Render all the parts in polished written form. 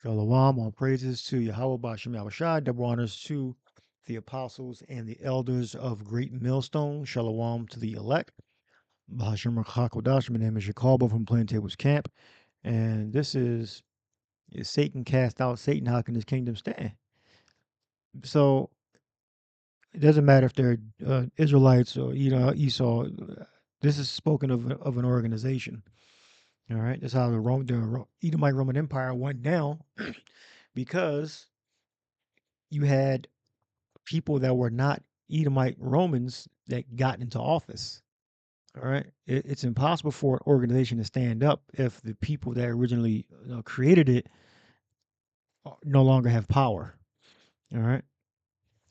Shalom, all praises to Yahweh Bashem Yahushai, double honors to the apostles and the elders of Great Millstone. Shalom to the elect. Bashem Hakodash, my name is Jacobo from Plaintables Camp, and this is Satan cast out Satan, how can his kingdom stand? So it doesn't matter if they're Israelites or Esau. This is spoken of an organization. All right, that's how the Edomite Roman Empire went down because you had people that were not Edomite Romans that got into office. All right, it's impossible for an organization to stand up if the people that originally created it no longer have power. All right,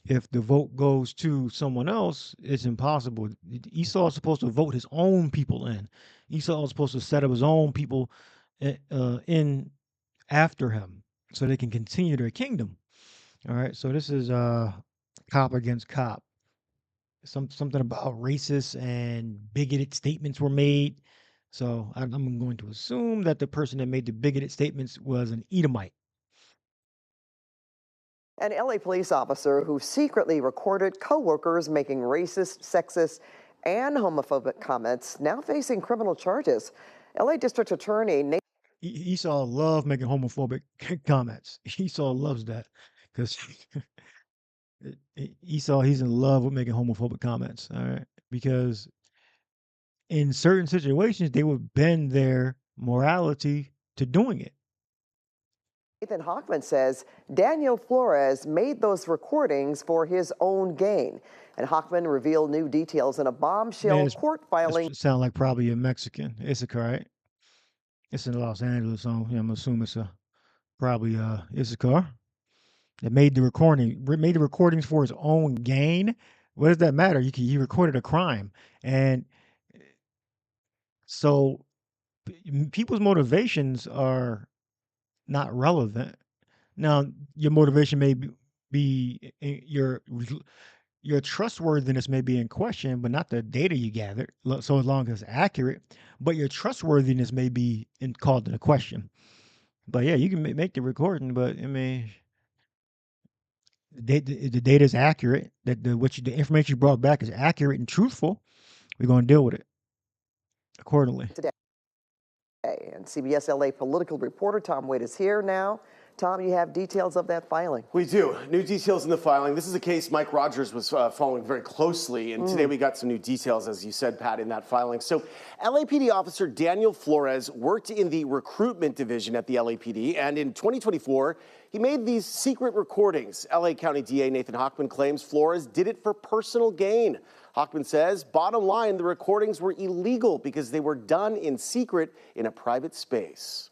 if the vote goes to someone else, it's impossible. Esau is supposed to vote his own people in. Esau is supposed to set up his own people in after him so they can continue their kingdom. All right, so this is cop against cop. Something about racist and bigoted statements were made. So I'm going to assume that the person that made the bigoted statements was an Edomite. An LA police officer who secretly recorded co-workers making racist, sexist, and homophobic comments now facing criminal charges. LA District Attorney Esau loves making homophobic comments. Esau loves that because Esau, he's in love with making homophobic comments. All right, because in certain situations they would bend their morality to doing it. Nathan Hochman says Daniel Flores made those recordings for his own gain. And Hochman revealed new details in a bombshell court filing. Sound like probably a Mexican. Issachar, right? It's in Los Angeles, so I'm assuming it's probably Issachar that made the recordings for his own gain. What does that matter? He recorded a crime, and so people's motivations are not relevant. Now, your motivation may be your trustworthiness may be in question, but not the data you gathered. So as long as it's accurate, but your trustworthiness may be called into question. But yeah, you can make the recording, but I mean, the data is accurate. That the information you brought back is accurate and truthful. We're going to deal with it accordingly. Today. And CBS LA political reporter Tom Wade is here now. Tom, you have details of that filing. We do. New details in the filing. This is a case Mike Rogers was following very closely, and today we got some new details, as you said, Pat, in that filing. So LAPD officer Daniel Flores worked in the recruitment division at the LAPD, and in 2024, he made these secret recordings. LA County DA Nathan Hochman claims Flores did it for personal gain. Hochman says, bottom line, the recordings were illegal because they were done in secret in a private space.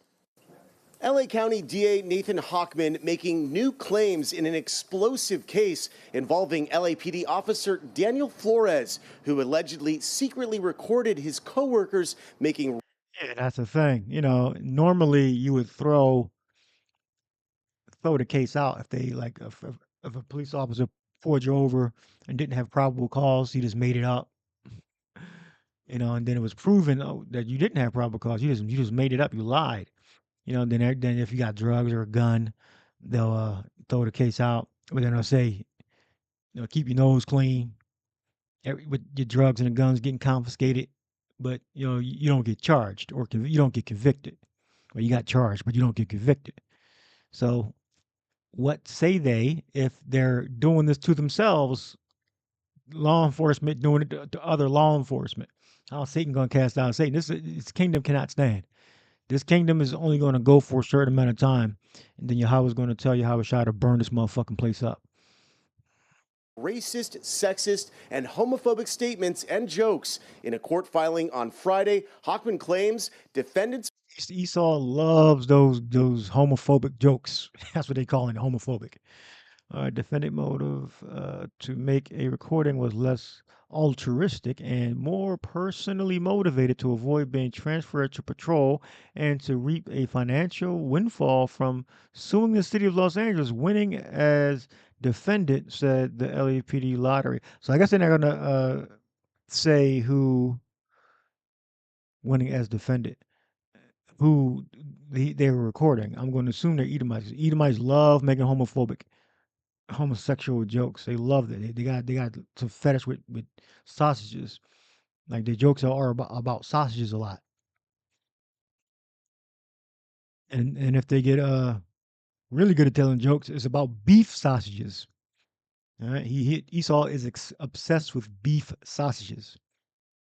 LA County DA Nathan Hochman making new claims in an explosive case involving LAPD officer Daniel Flores, who allegedly secretly recorded his coworkers making. Yeah, that's the thing. Normally you would throw the case out if they if a police officer pulled you over and didn't have probable cause, he just made it up. And then it was proven that you didn't have probable cause. You just made it up. You lied. Then if you got drugs or a gun, they'll throw the case out. But then they'll say, keep your nose clean. With your drugs and the guns getting confiscated, but you don't get charged or you don't get convicted. Or you got charged, but you don't get convicted. So, what say they if they're doing this to themselves? Law enforcement doing it to other law enforcement. How Satan gonna cast out Satan? This kingdom cannot stand. This kingdom is only going to go for a certain amount of time, and then Yahweh's going to tell Yahweh to burn this motherfucking place up. Racist, sexist, and homophobic statements and jokes in a court filing on Friday. Hochman claims defendants. Esau loves those homophobic jokes. That's what they call it, homophobic. Defendant motive to make a recording was less altruistic and more personally motivated to avoid being transferred to patrol and to reap a financial windfall from suing the city of Los Angeles, winning as defendant, said the LAPD lottery. So I guess they're not going to say who winning as defendant. who they were recording. I'm going to assume they're Edomites. Edomites love making homosexual jokes. They love it. They got some fetish with sausages. Like their jokes are about sausages a lot. And if they get really good at telling jokes, it's about beef sausages. All right, Esau is obsessed with beef sausages.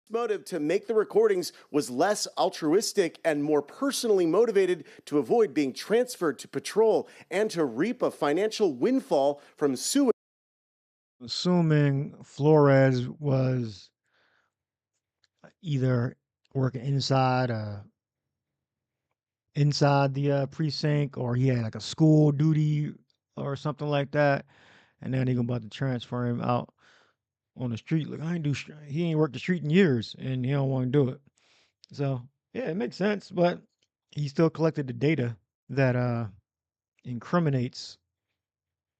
Motive to make the recordings was less altruistic and more personally motivated to avoid being transferred to patrol and to reap a financial windfall from suing. Assuming Flores was either working inside the precinct, or he had like a school duty or something like that, and then they're about to transfer him out on the street. Like he ain't worked the street in years, and he don't want to do it. So yeah, it makes sense, but he still collected the data that incriminates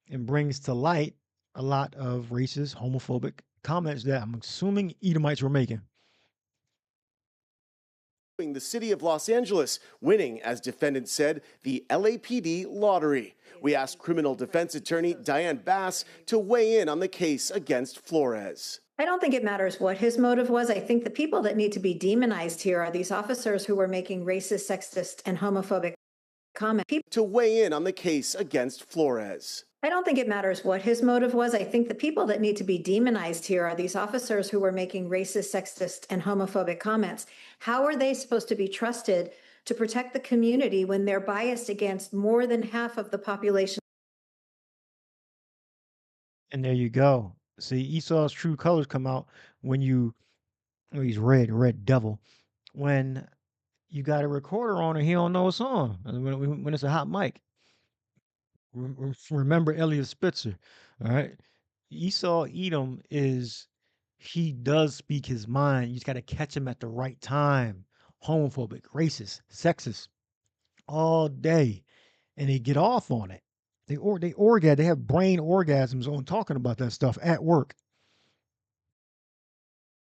and brings to light a lot of racist, homophobic comments that I'm assuming Edomites were making. The city of Los Angeles winning, as defendants said, the LAPD lottery. We asked criminal defense attorney Diane Bass to weigh in on the case against Flores. I don't think it matters what his motive was. I think the people that need to be demonized here are these officers who were making racist, sexist, and homophobic comments. To weigh in on the case against Flores. I don't think it matters what his motive was. I think the people that need to be demonized here are these officers who were making racist, sexist, and homophobic comments. How are they supposed to be trusted to protect the community when they're biased against more than half of the population? And there you go. See, Esau's true colors come out when he's red devil. When you got a recorder on and he don't know a song, when it's a hot mic. Remember Elliot Spitzer, all right? Esau Edom he does speak his mind. You just got to catch him at the right time. Homophobic, racist, sexist, all day, and they get off on it. They have brain orgasms on talking about that stuff at work.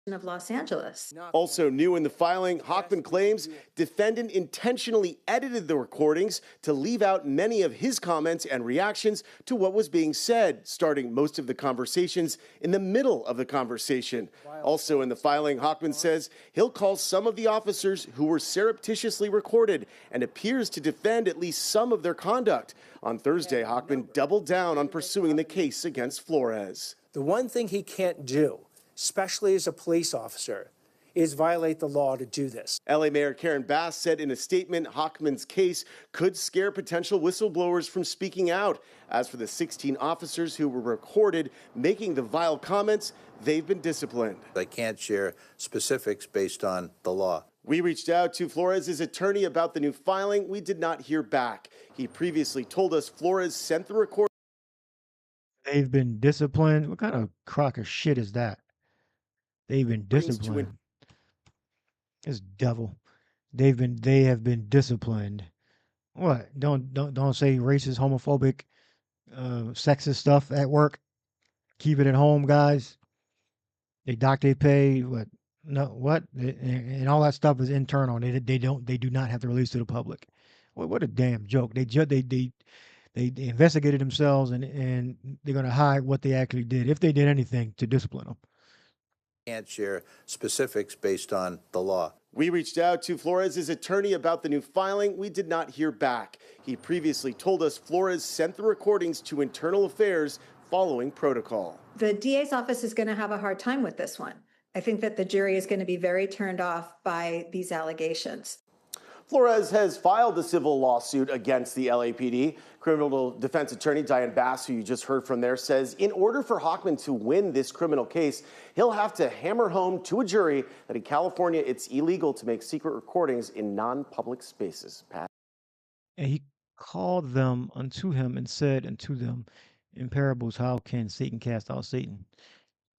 Of Los Angeles. Also new in the filing, Hochman claims defendant intentionally edited the recordings to leave out many of his comments and reactions to what was being said, starting most of the conversations in the middle of the conversation. Also in the filing, Hochman says he'll call some of the officers who were surreptitiously recorded and appears to defend at least some of their conduct. On Thursday, Hochman doubled down on pursuing the case against Flores. The one thing he can't do, especially as a police officer, is violate the law to do this. LA Mayor Karen Bass said in a statement Hochman's case could scare potential whistleblowers from speaking out. As for the 16 officers who were recorded making the vile comments, they've been disciplined. I can't share specifics based on the law. We reached out to Flores' attorney about the new filing. We did not hear back. He previously told us Flores sent the recording. They've been disciplined. What kind of crock of shit is that? They've been disciplined. It's devil. They have been disciplined. What? Don't say racist, homophobic, sexist stuff at work. Keep it at home, guys. They dock their pay. What? No, what? And all that stuff is internal. They do not have to release to the public. What a damn joke. They investigated themselves and they're gonna hide what they actually did, if they did anything to discipline them. Can't share specifics based on the law. We reached out to Flores' attorney about the new filing. We did not hear back. He previously told us Flores sent the recordings to Internal Affairs following protocol. The DA's office is going to have a hard time with this one. I think that the jury is going to be very turned off by these allegations. Flores has filed a civil lawsuit against the LAPD. Criminal defense attorney Diane Bass, who you just heard from there, says in order for Hochman to win this criminal case, he'll have to hammer home to a jury that in California it's illegal to make secret recordings in non-public spaces. Pat? And he called them unto him and said unto them in parables, how can Satan cast out Satan?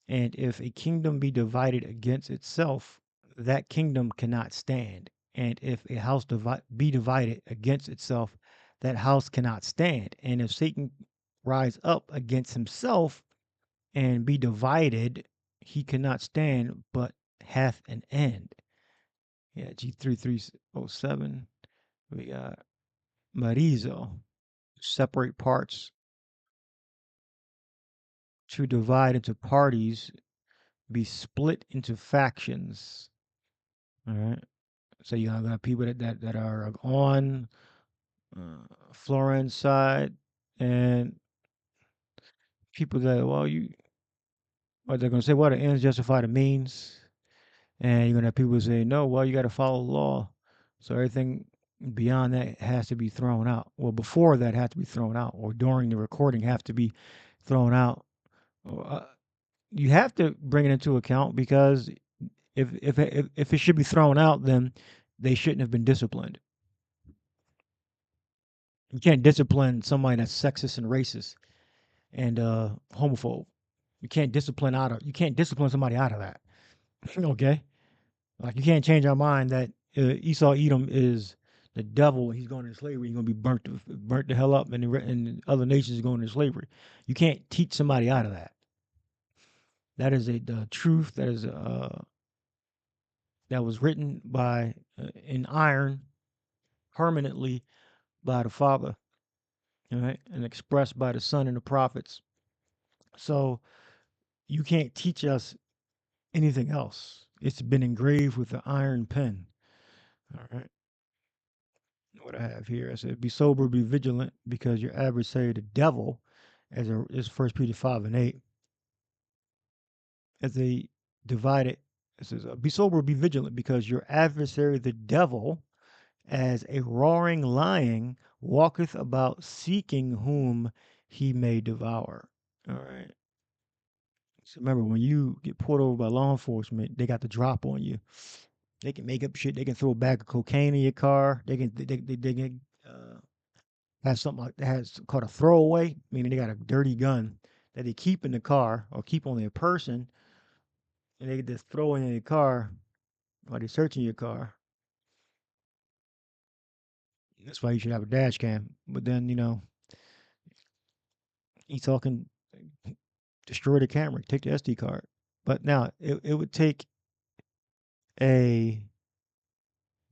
And if a kingdom be divided against itself, that kingdom cannot stand. And if a house be divided against itself, that house cannot stand. And if Satan rise up against himself and be divided, he cannot stand, but hath an end. Yeah, G3307. We got marizo, separate parts, to divide into parties, be split into factions. All right. So you got people that are on Florence side, and people that, well, they're gonna say, well, the ends justify the means, and you're gonna have people say, no, well, you got to follow the law. So everything beyond that has to be thrown out. Well, before that had to be thrown out, or during the recording have to be thrown out. Uh, you have to bring it into account, because if it should be thrown out, then they shouldn't have been disciplined. You can't discipline somebody that's sexist and racist and homophobe. You can't discipline somebody out of that. Okay, like you can't change our mind that Esau Edom is the devil. He's going into slavery. He's going to be burnt the hell up, and and other nations are going into slavery. You can't teach somebody out of that. That is the truth. That was written by in iron permanently by the Father, all right, and expressed by the Son and the prophets. So you can't teach us anything else. It's been engraved with the iron pen. All right. What I have here, I said, be sober, be vigilant, because your adversary, the devil, is 1 Peter 5:8, as they divided. It says, be sober, be vigilant, because your adversary, the devil, as a roaring lion, walketh about seeking whom he may devour. All right. So remember, when you get pulled over by law enforcement, they got the drop on you. They can make up shit. They can throw a bag of cocaine in your car. They can have something like that has called a throwaway, meaning they got a dirty gun that they keep in the car or keep on their person, and they just throw it in your car while they're searching your car. That's why you should have a dash cam. But then, Esau can destroy the camera, take the SD card. But now it would take a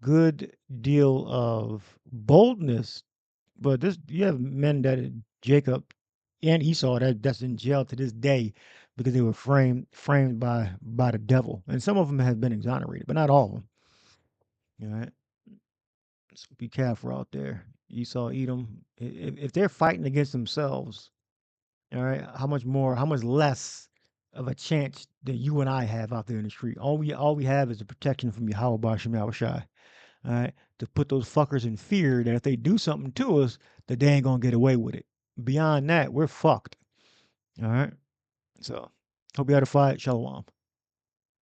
good deal of boldness. But you have men that Jacob and Esau that's in jail to this day because they were framed by the devil, and some of them have been exonerated, but not all of them. All right, so be careful out there. Esau, Edom, if they're fighting against themselves, all right, how much less of a chance than you and I have out there in the street? All we have is the protection from Yahweh Bashem Yahushai. All right, to put those fuckers in fear that if they do something to us, that they ain't gonna get away with it. Beyond that, we're fucked. All right. So, hope you had a fight. Shalom.